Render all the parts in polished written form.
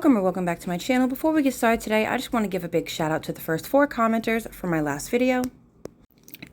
Welcome or welcome back to my channel. Before we get started today, I just want to give a big shout out to the first 4 commenters from my last video.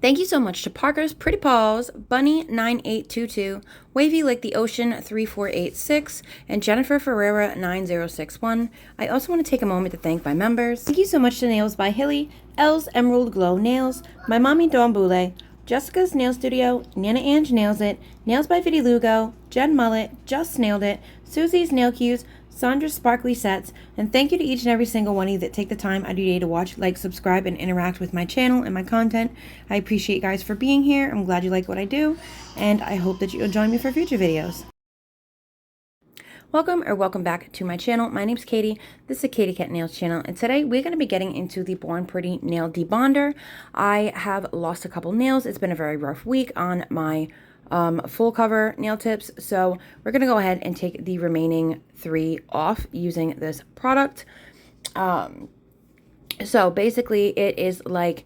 Thank you so much to Parker's Pretty Paws, Bunny9822, Wavy Like the Ocean 3486, and Jennifer Ferreira 9061. I also want to take a moment to thank my members. Thank you so much to Nails by Hilly, Elle's Emerald Glow Nails, My Mommy Dawn Boule, Jessica's Nail Studio, Nana Ange Nails It, Nails by Vitty Lugo, Jen Mullet, Just Nailed It, Susie's Nail Cues, Sandra's Sparkly Sets, and thank you to each and every single one of you that take the time out of your day to watch, like, subscribe, and interact with my channel and my content. I appreciate you guys for being here. I'm glad you like what I do, and I hope that you'll join me for future videos. Welcome or welcome back to my channel. My name's Katie. This is a Katie Cat Nails channel, and today we're going to be getting into the Born Pretty Nail Debonder. I have lost a couple nails. It's been a very rough week on my full cover nail tips, so we're going to go ahead and take the remaining 3 off using this product. So basically it is like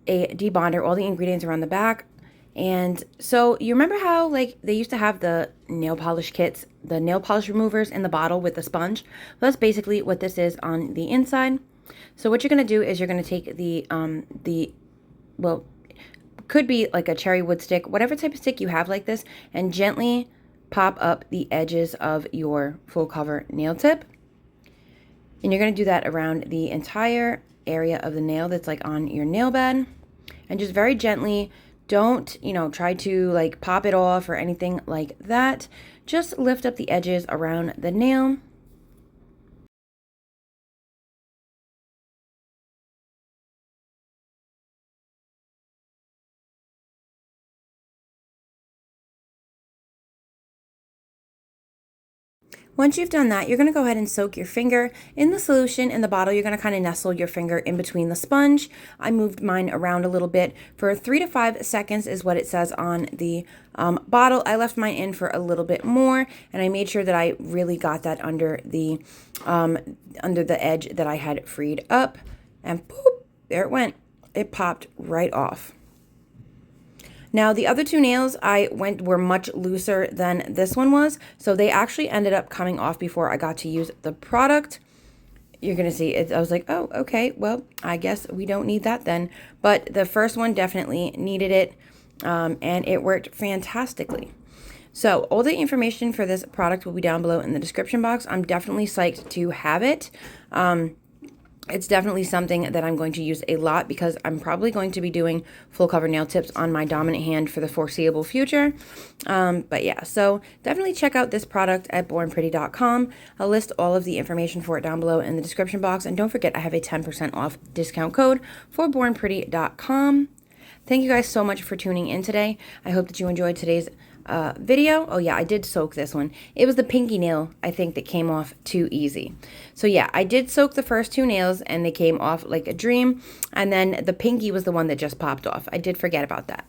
a debonder. All the ingredients are on the back. And so you remember how like they used to have the nail polish kits, the nail polish removers in the bottle with the sponge? Well, that's basically what this is on the inside. So what you're going to do is you're going to take the well, could be like a cherry wood stick, whatever type of stick you have like this, and gently pop up the edges of your full cover nail tip. And you're going to do that around the entire area of the nail that's like on your nail bed, and just very gently. Don't, try to like pop it off or anything like that. Just lift up the edges around the nail. Once you've done that, you're going to go ahead and soak your finger in the solution in the bottle. You're going to kind of nestle your finger in between the sponge. I moved mine around a little bit for 3 to 5 seconds is what it says on the bottle. I left mine in for a little bit more, and I made sure that I really got that under the edge that I had freed up, and boop, there it went. It popped right off. Now, the other 2 nails were much looser than this one was, so they actually ended up coming off before I got to use the product. You're going to see it. I was like, oh, okay, well, I guess we don't need that then. But the first one definitely needed it, and it worked fantastically. So all the information for this product will be down below in the description box. I'm definitely psyched to have it. It's definitely something that I'm going to use a lot because I'm probably going to be doing full cover nail tips on my dominant hand for the foreseeable future. But yeah, so definitely check out this product at bornpretty.com. I'll list all of the information for it down below in the description box. And don't forget, I have a 10% off discount code for bornpretty.com. Thank you guys so much for tuning in today. I hope that you enjoyed today's video. Oh yeah, I did soak this one. It was the pinky nail, I think, that came off too easy. So yeah, I did soak the first 2 nails and they came off like a dream. And then the pinky was the one that just popped off. I did forget about that.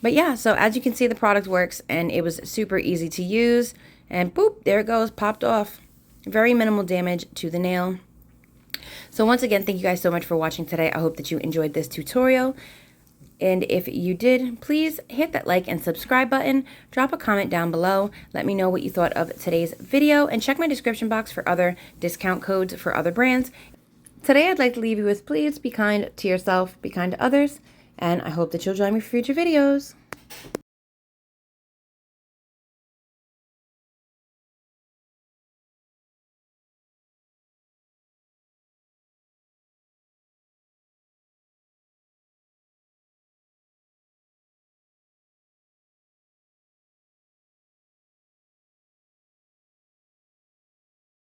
But yeah, so as you can see, the product works and it was super easy to use. And boop, there it goes, popped off. Very minimal damage to the nail. So once again, thank you guys so much for watching today. I hope that you enjoyed this tutorial. And if you did, please hit that like and subscribe button. Drop a comment down below. Let me know what you thought of today's video. And check my description box for other discount codes for other brands. Today, I'd like to leave you with please be kind to yourself, be kind to others. And I hope that you'll join me for future videos.